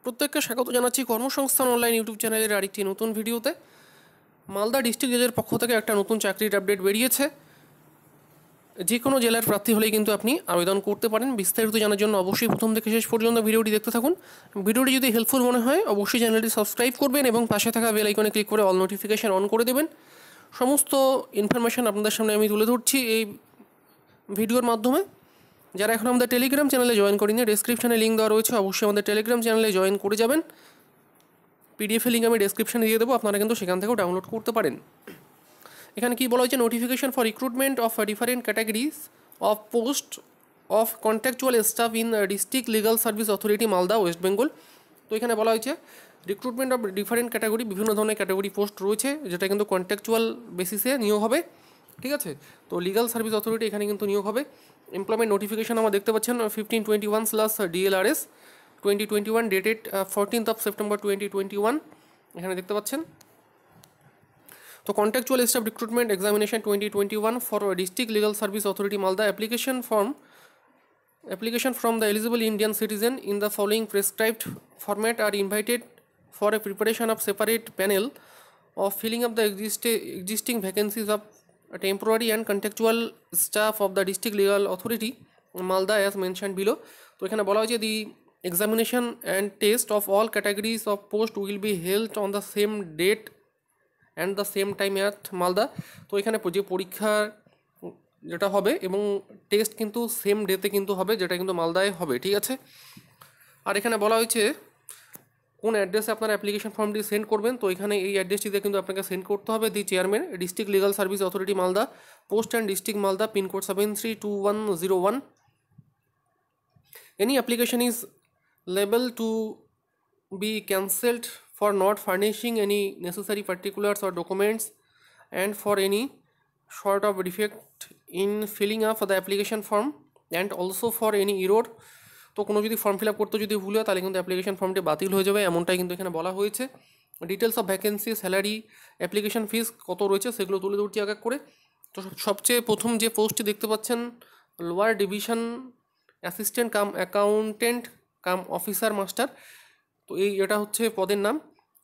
প্রত্যেককে স্বাগত জানাচ্ছি কর্মসংস্থান অনলাইন ইউটিউব চ্যানেলের আরেকটি নতুন ভিডিওতে। মালদা ডিস্ট্রিক্ট জজের পক্ষ থেকে একটা নতুন চাকরির আপডেট বেরিয়েছে। যে কোনো জেলার প্রার্থী হলেই কিন্তু আপনি আবেদন করতে পারেন। বিস্তারিত জানার জন্য অবশ্যই প্রথম থেকে শেষ পর্যন্ত ভিডিওটি দেখতে থাকুন। ভিডিওটি যদি হেল্পফুল মনে হয় অবশ্যই চ্যানেলটি সাবস্ক্রাইব করবেন এবং পাশে থাকা বেল আইকনে ক্লিক করে অল নোটিফিকেশন অন করে দেবেন। সমস্ত ইনফরমেশন আপনাদের সামনে আমি তুলে ধরছি এই ভিডিওর মাধ্যমে। যারা এখন আমাদের টেলিগ্রাম চ্যানেলে জয়েন করেনি, ডেসক্রিপশনে লিঙ্ক দেওয়া রয়েছে, অবশ্যই আমাদের টেলিগ্রাম চ্যানেলে জয়েন করে যাবেন। পিডিএফ লিঙ্ক আমি ডেসক্রিপশনে দিয়ে দেবো, আপনারা কিন্তু সেখান থেকেও ডাউনলোড করতে পারেন। এখানে কি বলা হয়েছে, notification for recruitment of different categories of post of contractual staff in district legal service authority Malda West Bengal. তো এখানে বলা হয়েছে রিক্রুটমেন্ট অফ ডিফারেন্ট ক্যাটাগরি, বিভিন্ন ধরনের ক্যাটাগরি পোস্ট রয়েছে যেটা কিন্তু কন্ট্রাকচুয়াল বেসিসে নিয়োগ হবে, ঠিক আছে। তো লিগাল সার্ভিস অথরিটি এখানে কিন্তু নিয়োগ হবে। এমপ্লয়মেন্ট নোটিফিকেশন আমরা দেখতে পাচ্ছেন 1521/DLRS 2021 dated 14th of September 2021 এখানে দেখতে পাচ্ছেন। তো contractual staff recruitment examination 2021 for district legal service authority Malda application from the eligible Indian citizen in the following prescribed format are invited for a preparation of separate panel of filling up the existing vacancies of temporary and contractual staff of the district legal authority Malda as mentioned below. তো এখানে বলা হয়েছে the examination and test of all categories of post will be held on the same date and the same time at Malda. তো এখানে যে পরীক্ষা যেটা হবে এবং টেস্ট কিন্তু সেম ডেতে কিন্তু হবে, যেটা কিন্তু মালদায় হবে, ঠিক আছে। আর এখানে বলা হয়েছে কোন অ্যাড্রেসে আপনারা অ্যাপ্লিকেশন ফর্মটি সেন্ড করবেন। তো এখানে এই অ্যাড্রেসটিতে কিন্তু আপনাকে সেন্ড করতে হবে, the chairman district legal service authority Malda, post and district Malda, pincode 732101। Any application is liable to be cancelled for not furnishing any necessary particulars or documents and for any sort of defect in filling up the application form and also for any error. তো কোনো যদি form fill up করতে যদি ভুল হয় তাহলে কিন্তু application ফর্মটি বাতিল হয়ে যাবে, এমনটাই কিন্তু এখানে বলা হয়েছে। Details of vacancy, salary, application fees কত রয়েছে সেগুলো তুলে ধরছি এক এক করে। তো সবচেয়ে প্রথম যে পোস্টটি দেখতে পাচ্ছেন লোয়ার ডিভিশন অ্যাসিস্ট্যান্ট কাম অ্যাকাউন্টেন্ট কাম অফিসার মাস্টার। তো এটা হচ্ছে পদের নাম।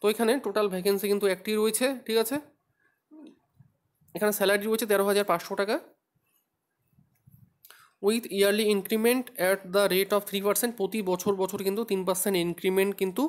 তো এখানে টোটাল ভ্যাকেন্সি কিন্তু একটি রয়েছে, ঠিক আছে। এখানে স্যালারি রয়েছে 13,500 টাকা with yearly increment at the rate of 3%। প্রতি বছর কিন্তু 3% ইনক্রিমেন্ট কিন্তু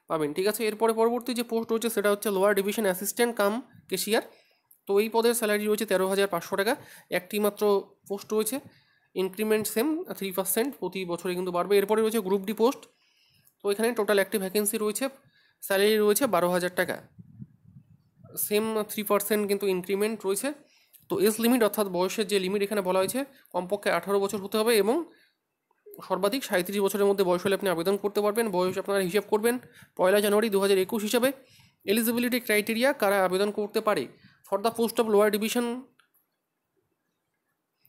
পাবেন, ঠিক আছে। এরপরে পরবর্তী যে পোস্ট রয়েছে সেটা হচ্ছে lower division assistant cum cashier. তো এই পদের স্যালারি রয়েছে 13,500 টাকা। একটি মাত্র পোস্ট রয়েছে, ইনক্রিমেন্ট সেম 3% প্রতি বছরে কিন্তু বাড়বে। এরপরে রয়েছে গ্রুপ ডি পোস্ট। তো এখানে টোটাল একটি ভ্যাকেন্সি রয়েছে, স্যালারি রয়েছে 12,000 টাকা, সেম 3% কিন্তু ইনক্রিমেন্ট রয়েছে। তো এজ লিমিট অর্থাৎ বয়সের যে লিমিট এখানে বলা হয়েছে কমপক্ষে 18 বছর হতে হবে এবং সর্বাধিক 37 বছরের মধ্যে বয়স হলে আপনি আবেদন করতে পারবেন। বয়স আপনারা হিসাব করবেন 1 জানুয়ারি 2021 হিসাবে। এলিজিবিলিটি ক্রাইটেরিয়া কারা আবেদন করতে পারে, for the post of lower division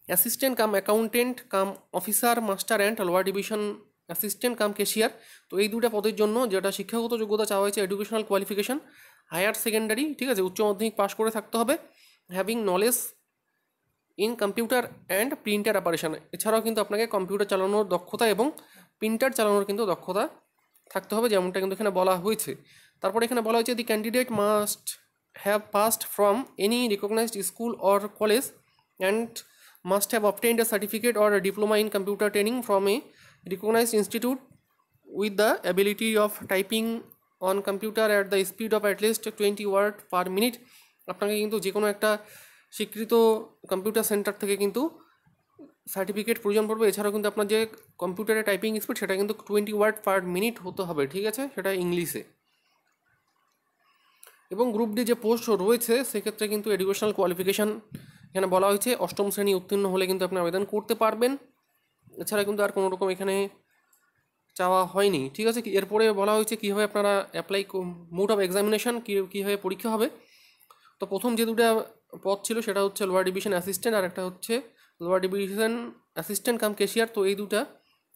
assistant come accountant come officer master and lower division assistant cum cashier. তো এই দুটা পদের জন্য যেটা শিক্ষাগত যোগ্যতা চাওয়া হয়েছে এডুকেশনাল কোয়ালিফিকেশান হায়ার সেকেন্ডারি, ঠিক আছে, উচ্চ মাধ্যমিক পাস করে থাকতে হবে, having knowledge in computer and printer operation. এছাড়াও কিন্তু আপনাকে কম্পিউটার চালানোর দক্ষতা এবং প্রিন্টার চালানোর কিন্তু দক্ষতা থাকতে হবে, যেমনটা কিন্তু এখানে বলা হয়েছে। তারপরে এখানে বলা হয়েছে the candidate must have passed from any recognised school or college and must have obtained a certificate or a diploma in computer training from a recognized institute with the ability of typing on computer at the speed of at least 20 word per minute। আপনাকে কিন্তু যে কোনো একটা স্বীকৃত computer centre থেকে কিন্তু certificate প্রয়োজন পড়বে। এছাড়াও কিন্তু আপনার যে কম্পিউটারে টাইপিং স্পিড সেটা কিন্তু 20 ওয়ার্ড পার মিনিট হতে হবে, ঠিক আছে, সেটা ইংলিশে। এবং গ্রুপ ডি যে পোস্ট রয়েছে সেক্ষেত্রে কিন্তু এডুকেশনাল কোয়ালিফিকেশান এখানে বলা হয়েছে 8ম শ্রেণী উত্তীর্ণ হলে কিন্তু আপনি আবেদন করতে পারবেন। এছাড়া কিন্তু আর কোনো রকম এখানে চাওয়া হয়নি, ঠিক আছে। এরপরে বলা হয়েছে কীভাবে আপনারা অ্যাপ্লাই, মোড অফ এক্সামিনেশান কীভাবে পরীক্ষা হবে। তো প্রথম যে দুটো পদ ছিল সেটা হচ্ছে লোয়ার ডিভিশন অ্যাসিস্ট্যান্ট আর একটা হচ্ছে lower division assistant cum cashier. তো এই দুটা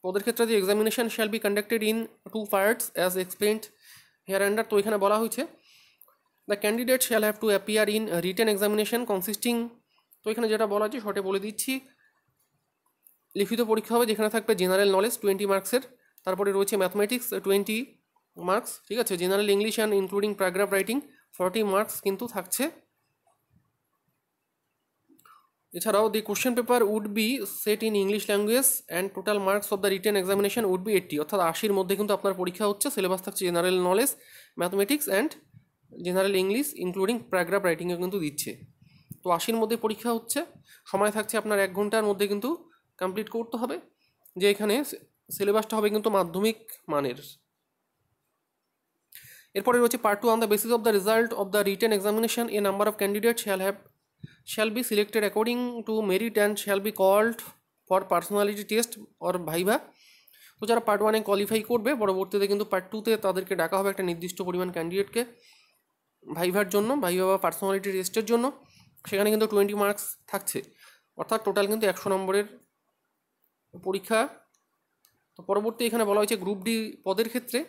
পদের ক্ষেত্রে যে examination shall be conducted in 2 parts as explained here under. তো এখানে বলা হয়েছে the candidate shall have to appear in written examination consisting. তো এখানে যেটা বলা আছে শর্টে বলে দিচ্ছি, লিখিত পরীক্ষা হবে যেখানে থাকবে জেনারেল নলেজ 20 মার্কসের, তারপরে রয়েছে ম্যাথমেটিক্স 20, মার্কস, ঠিক আছে। General English and including paragraph writing 40 marks কিন্তু থাকছে। এছাড়াও the question paper would be set in English language and total marks of the written examination would be 80, অর্থাৎ 80-র মধ্যে কিন্তু আপনার পরীক্ষা হচ্ছে। সিলেবাস থাকছে general knowledge, mathematics and general English including paragraph রাইটিংও কিন্তু দিচ্ছে। তো 80-র মধ্যে পরীক্ষা হচ্ছে, সময় থাকছে আপনার 1 ঘন্টার মধ্যে কিন্তু কমপ্লিট করতে হবে। যে এখানে সিলেবাসটা হবে কিন্তু মাধ্যমিক মানের। এরপরে রয়েছে part 2, on the basis of the result of the written examination A number of candidate shall be selected according to merit and shall be called for personality test or viva। তো যারা পার্ট 1-এ কোয়ালিফাই করবে, পরবর্তীতে কিন্তু part 2-তে তাদেরকে ডাকা হবে একটা নির্দিষ্ট পরিমাণ ক্যান্ডিডেটকে ভাইভার জন্য, ভাইভা বা পার্সোনালিটি টেস্টের জন্য। সেখানে কিন্তু 20 মার্কস থাকছে, অর্থাৎ টোটাল কিন্তু 100 নম্বরের পরীক্ষা। তো পরবর্তী এখানে বলা হয়েছে গ্রুপ ডি পদের ক্ষেত্রে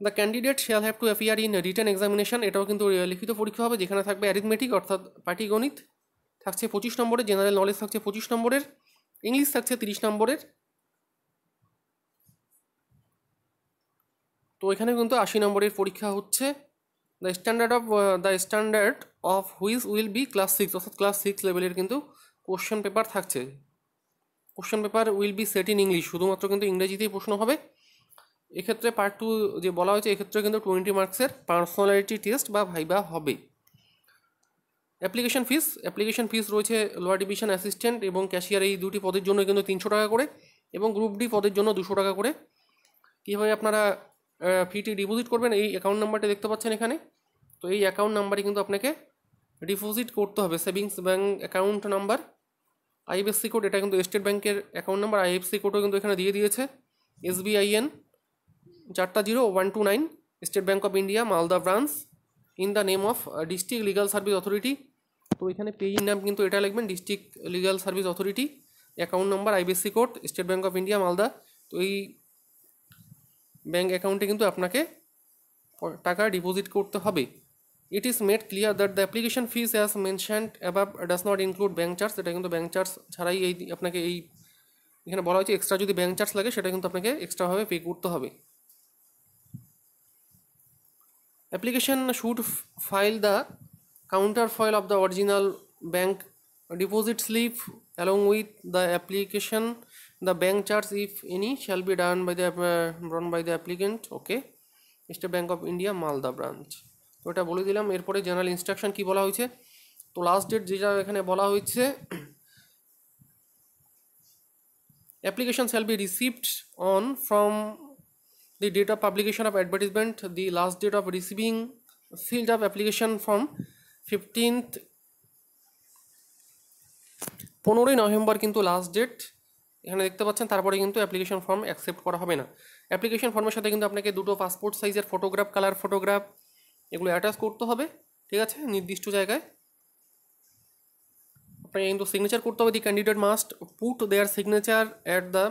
the candidate shall have to appear in written examination, এটাও কিন্তু লিখিত পরীক্ষা হবে, যেখানে থাকবে অ্যারিথমেটিক অর্থাৎ পাটিগণিত থাকছে 25 নম্বরের, জেনারেল নলেজ থাকছে 25 নম্বরের, ইংলিশ থাকছে 30 নম্বরের। তো এখানে কিন্তু 80 নম্বরের পরীক্ষা হচ্ছে। The standard of which will be class 6, অর্থাৎ ক্লাস 6 লেভেলের কিন্তু কোশ্চেন পেপার থাকছে। Question paper will be set in English, শুধুমাত্র কিন্তু ইংরেজিতেই প্রশ্ন হবে। এক্ষেত্রে পার্ট 2 যে বলা হয়েছে, এক্ষেত্রে কিন্তু 20 মার্কসের পার্সোনালিটি টেস্ট বা ভাইবা হবে। অ্যাপ্লিকেশন ফিস রয়েছে লোয়ার ডিভিশন অ্যাসিস্ট্যান্ট এবং ক্যাশিয়ার, এই দুটি পদের জন্য কিন্তু 300 টাকা করে, এবং গ্রুপ ডি পদের জন্য 200 টাকা করে। কীভাবে আপনারা ফিটি ডিপোজিট করবেন, এই অ্যাকাউন্ট নাম্বারটা দেখতে পাচ্ছেন এখানে। তো এই অ্যাকাউন্ট নাম্বারে কিন্তু আপনাকে ডিপোজিট করতে হবে, savings bank account number, IFSC code, এটা কিন্তু স্টেট ব্যাঙ্কের অ্যাকাউন্ট নাম্বার, আইএফএসসি কোডও কিন্তু এখানে দিয়ে দিয়েছে, SBIN 40-129, state bank of India Malda branch, in the name of district legal service authority. তো এখানে পেইর নাম কিন্তু এটা লিখবেন, district legal service authority, account number, IFSC code, state bank of India Malda. তো এই ব্যাঙ্ক অ্যাকাউন্টে কিন্তু আপনাকে টাকা ডিপোজিট করতে হবে। It is made clear that the application fee as mentioned above does not include bank charge, এটা কিন্তু ব্যাঙ্ক চার্জ ছাড়াই এই আপনাকে এই এখানে বলা হয়েছে এক্সট্রা যদি ব্যাঙ্ক চার্জ লাগে সেটা কিন্তু আপনাকে এক্সট্রাভাবে পে করতে হবে। Application should file the counterfoil of the original bank deposit slip along with the application, the bank charge if any shall be done by the applicant. Okay, state bank of India Malda branch. তো এটা বলে দিলাম। এরপরে general instruction কি বলা হয়েছে, তো last date যেটা এখানে বলা হয়েছে, application shall be received on from the date of publication of advertisement, the last date of receiving filled up application form 15th 15ই নভেম্বর কিন্তু লাস্ট ডেট এখানে দেখতে পাচ্ছেন। তারপরে কিন্তু অ্যাপ্লিকেশন ফর্ম অ্যাকসেপ্ট করা হবে না। অ্যাপ্লিকেশন ফর্মের সাথে কিন্তু আপনাকে 2টো পাসপোর্ট সাইজের ফটোগ্রাফ, কালার ফটোগ্রাফ এগুলো অ্যাটাচ করতে হবে, ঠিক আছে, নির্দিষ্ট জায়গায় আপনাকে কিন্তু সিগনেচার করতে হবে। The candidate must put their signature at the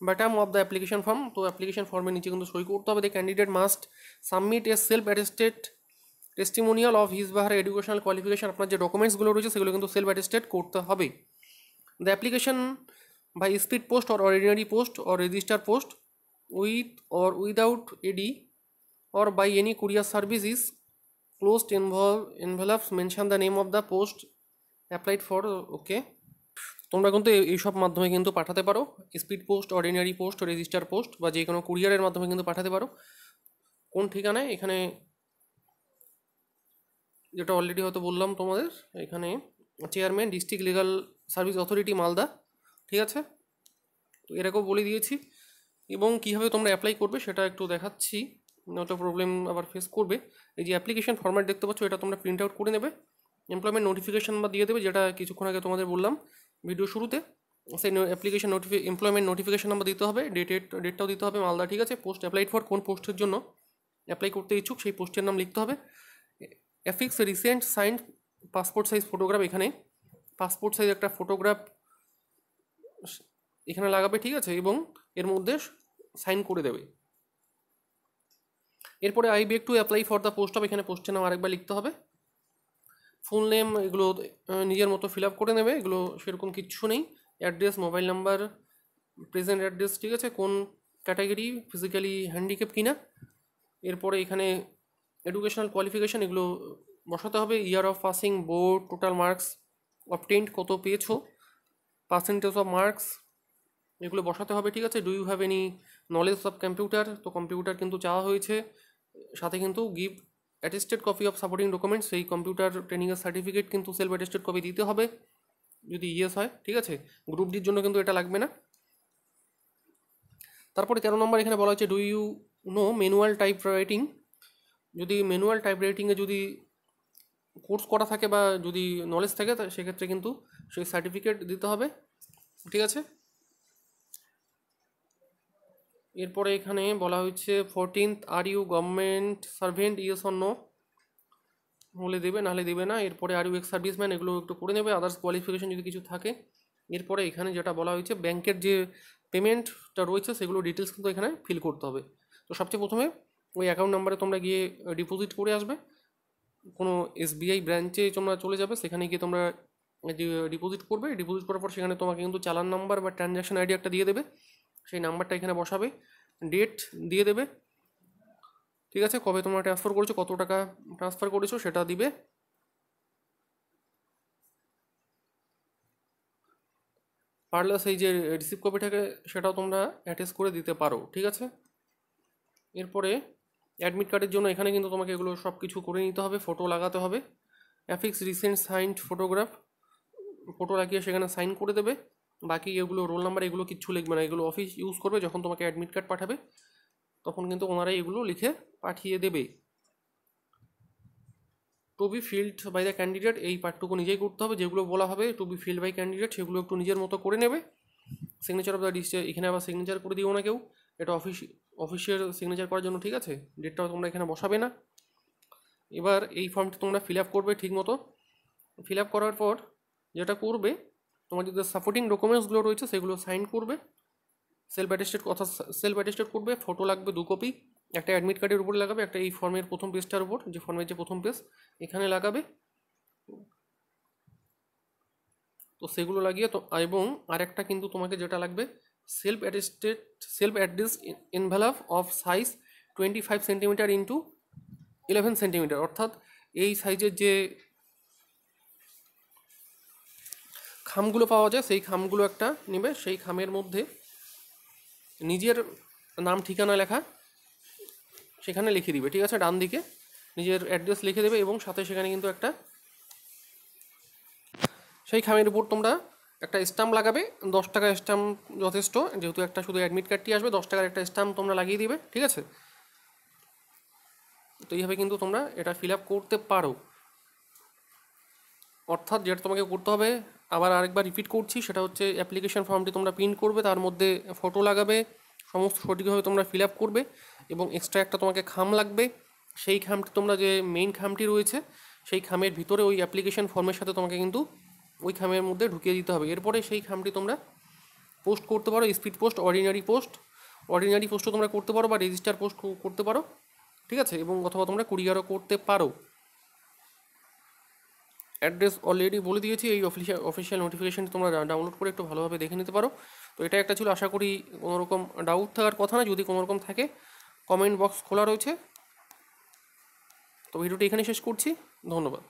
bottom of the application form, তো অ্যাপ্লিকেশন ফর্মের নিচে কিন্তু সই করতে হবে। The candidate must submit a self attested testimonial of his বা হার এডুকেশনাল কোয়ালিফিকেশন, আপনার যে ডকুমেন্টসগুলো রয়েছে সেগুলো কিন্তু সেলফ অ্যাটেস্টেড করতে হবে। The application by speed post or ordinary post or register post with or without AD or by any courier service is closed envelopes mention the name of the post applied for। ওকে, তোমরা কিন্তু এইসব মাধ্যমে কিন্তু পাঠাতে পারো, speed post, ordinary post, register post বা যে কোনো কুরিয়ারের মাধ্যমে কিন্তু পাঠাতে পারো। কোন ঠিকানায়, এখানে যেটা অলরেডি হয়তো বললাম তোমাদের, এখানে chairman district legal service authority Malda, ঠিক আছে। তো এরকম বলে দিয়েছি। এবং কীভাবে তোমরা অ্যাপ্লাই করবে সেটা একটু দেখাচ্ছি, নয়তো প্রবলেম আবার ফেস করবে। এই যে অ্যাপ্লিকেশন ফরম্যাট দেখতে পাচ্ছ, এটা তোমরা প্রিন্ট আউট করে নেবে, এমপ্লয়মেন্ট নোটিফিকেশান বা দিয়ে দেবে, যেটা কিছুক্ষণ আগে তোমাদের বললাম ভিডিও শুরুতে। সেই অ্যাপ্লিকেশন এমপ্লয়মেন্ট নোটিফিকেশান নাম্বার দিতে হবে, ডেটটাও দিতে হবে মালদা, ঠিক আছে। পোস্ট অ্যাপ্লাইড ফর, কোন পোস্টের জন্য অ্যাপ্লাই করতে ইচ্ছুক সেই পোস্টের নাম লিখতে হবে। Affix recent signed passport size photograph, এখানে পাসপোর্ট সাইজ একটা ফটোগ্রাফ এখানে লাগাবে, ঠিক আছে, এবং এর মধ্যে সাইন করে দেবে। এরপরে I beg to apply for the post of, এখানে পোস্টের নাম আরেকবার লিখতে হবে। ফুল নেম এগুলো নিজের মতো ফিল আপ করে নেবে, এগুলো সেরকম কিচ্ছু নেই। Address, mobile number, present address, ঠিক আছে, কোন ক্যাটাগরি ফিজিক্যালি হ্যান্ডিক্যাপ কিনা। এরপরে এখানে এডুকেশনাল কোয়ালিফিকেশান এগুলো বসাতে হবে, year of passing, board, total marks obtained কত পেয়েছো, পার্সেন্টেজ অফ মার্কস এগুলো বসাতে হবে, ঠিক আছে। Do you have any knowledge of computer, তো কম্পিউটার কিন্তু চাওয়া হয়েছে, সাথে কিন্তু give attested copy of supporting documents, সেই কম্পিউটার ট্রেনিংয়ের সার্টিফিকেট কিন্তু সেলফ অ্যাটেস্টেড কপি দিতে হবে যদি ইয়েস হয়, ঠিক আছে। গ্রুপ ডির জন্য কিন্তু এটা লাগবে না। তারপরে 13 নম্বর এখানে বলা হচ্ছে do you know manual type writing, যদি ম্যানুয়াল টাইপ রাইটিংয়ে যদি কোর্স করা থাকে বা যদি নলেজ থাকে সেক্ষেত্রে কিন্তু সেই সার্টিফিকেট দিতে হবে, ঠিক আছে। এরপরে এখানে বলা হচ্ছে 14th are you government servant, yes or no হলে দেবে, নাহলে দেবে না। এরপরে আর ইউ এক্স সার্ভিসম্যান এগুলো একটু করে নেবে, আদার্স কোয়ালিফিকেশন যদি কিছু থাকে। এরপরে এখানে যেটা বলা হয়েছে ব্যাংকের যে পেমেন্টটা রয়েছে সেগুলো ডিটেলস কিন্তু এখানে ফিল করতে হবে। তো সবচেয়ে প্রথমে ওই অ্যাকাউন্ট নাম্বারে তোমরা গিয়ে ডিপোজিট করে আসবে, কোনো এসবিআই ব্রাঞ্চে তোমরা চলে যাবে, সেখানে গিয়ে তোমরা ডিপোজিট করবে। ডিপোজিট করার পর সেখানে তোমাকে কিন্তু চালান নাম্বার বা ট্রানজ্যাকশন আইডি একটা দিয়ে দেবে, সেই নাম্বারটা এখানে বসাবে, ডেট দিয়ে দেবে, ঠিক আছে। কবে তোমরা ট্রান্সফার করেছো, কত টাকা ট্রান্সফার করেছো সেটা দিবে। পারলে সেই যে রিসিভ কপিটাকে সেটাও তোমরা অ্যাটাচ করে দিতে পারো, ঠিক আছে। এরপরে অ্যাডমিট কার্ডের জন্য এখানে কিন্তু তোমাকে এগুলো সব কিছু করে নিতে হবে, ফটো লাগাতে হবে, affix recent signed photograph, photo লাগিয়ে সেখানে সাইন করে দেবে। বাকি এগুলো রোল নাম্বার এগুলো কিচ্ছু লিখবে না, এগুলো অফিস ইউজ করবে, যখন তোমাকে অ্যাডমিট কার্ড পাঠাবে তখন কিন্তু ওনারাই এগুলো লিখে পাঠিয়ে দেবে। To be filled by the candidate, এই পার্টটুকু নিজেই করতে হবে, যেগুলো বলা হবে to be filled by candidate সেগুলো একটু নিজের মতো করে নেবে। সিগনেচার অফ দ্য ডিস্ট্রিক্ট এখানে আবার সিগনেচার করে দিও না কেউ, এটা অফিসের সিগনেচার করার জন্য, ঠিক আছে। ডেটটাও তোমরা এখানে বসাবে না। এবার এই ফর্মটি তোমরা ফিল আপ করবে ঠিক মতো। ফিল আপ করার পর যেটা করবে, তোমার যে সাপোর্টিং ডকুমেন্টসগুলো রয়েছে সেগুলো সাইন করবে, সেলফ অ্যাটেস্টেড করবে, ফটো লাগবে 2 কপি, একটা অ্যাডমিট কার্ডের উপরে লাগাবে, একটা এই ফর্মের প্রথম পেজটার উপর, যে ফর্মের যে প্রথম পেজ এখানে লাগাবে, তো সেগুলো লাগিয়ে তো। এবং আরেকটা কিন্তু তোমাকে যেটা লাগবে self address envelope of size 25 centimetre into 11 centimetre, অর্থাৎ এই সাইজের যে খামগুলো পাওয়া যায় সেই খামগুলো একটা নেবে, সেই খামের মধ্যে নিজের নাম ঠিকানা লেখা সেখানে লিখে দিবে, ঠিক আছে। ডান দিকে নিজের অ্যাড্রেস লিখে দেবে এবং সাথে সেখানে কিন্তু একটা সেই খামের উপর তোমরা একটা স্টাম্প লাগাবে, 10 টাকা স্টাম্প যথেষ্ট, যেহেতু একটা শুধু অ্যাডমিট কার্ডটি আসবে, 10 টাকার একটা স্টাম্প তোমরা লাগিয়ে দিবে, ঠিক আছে। তো এইভাবে কিন্তু তোমরা এটা ফিল আপ করতে পারো। অর্থাৎ যেটা তোমাকে করতে হবে, আবার আরেকবার রিপিট করছি, সেটা হচ্ছে অ্যাপ্লিকেশন ফর্মটি তোমরা প্রিন্ট করবে, তার মধ্যে ফটো লাগাবে, সমস্ত সঠিকভাবে তোমরা ফিল আপ করবে, এবং এক্সট্রা একটা তোমাকে খাম লাগবে, সেই খামটি তোমরা যে মেইন খামটি রয়েছে সেই খামের ভিতরে ওই অ্যাপ্লিকেশন ফর্মের সাথে তোমাকে কিন্তু ওই খামের মধ্যে ঢুকিয়ে দিতে হবে। এরপরে সেই খামটি তোমরা পোস্ট করতে পারো, স্পিড পোস্ট, অর্ডিনারি পোস্টও তোমরা করতে পারো বা রেজিস্টার পোস্ট করতে পারো, ঠিক আছে। এবং অথবা তোমরা কুরিয়ারও করতে পারো। অ্যাড্রেস অলরেডি বলে দিয়েছি, এই অফিসিয়াল নোটিফিকেশানটি তোমরা ডাউনলোড করে একটু ভালোভাবে দেখে নিতে পারো। তো এটা একটা ছিল, আশা করি কোনোরকম ডাউট থাকার কথা না, যদি কোনোরকম থাকে কমেন্ট বক্স খোলা রয়েছে। তো ভিডিওটি এখানে শেষ করছি, ধন্যবাদ।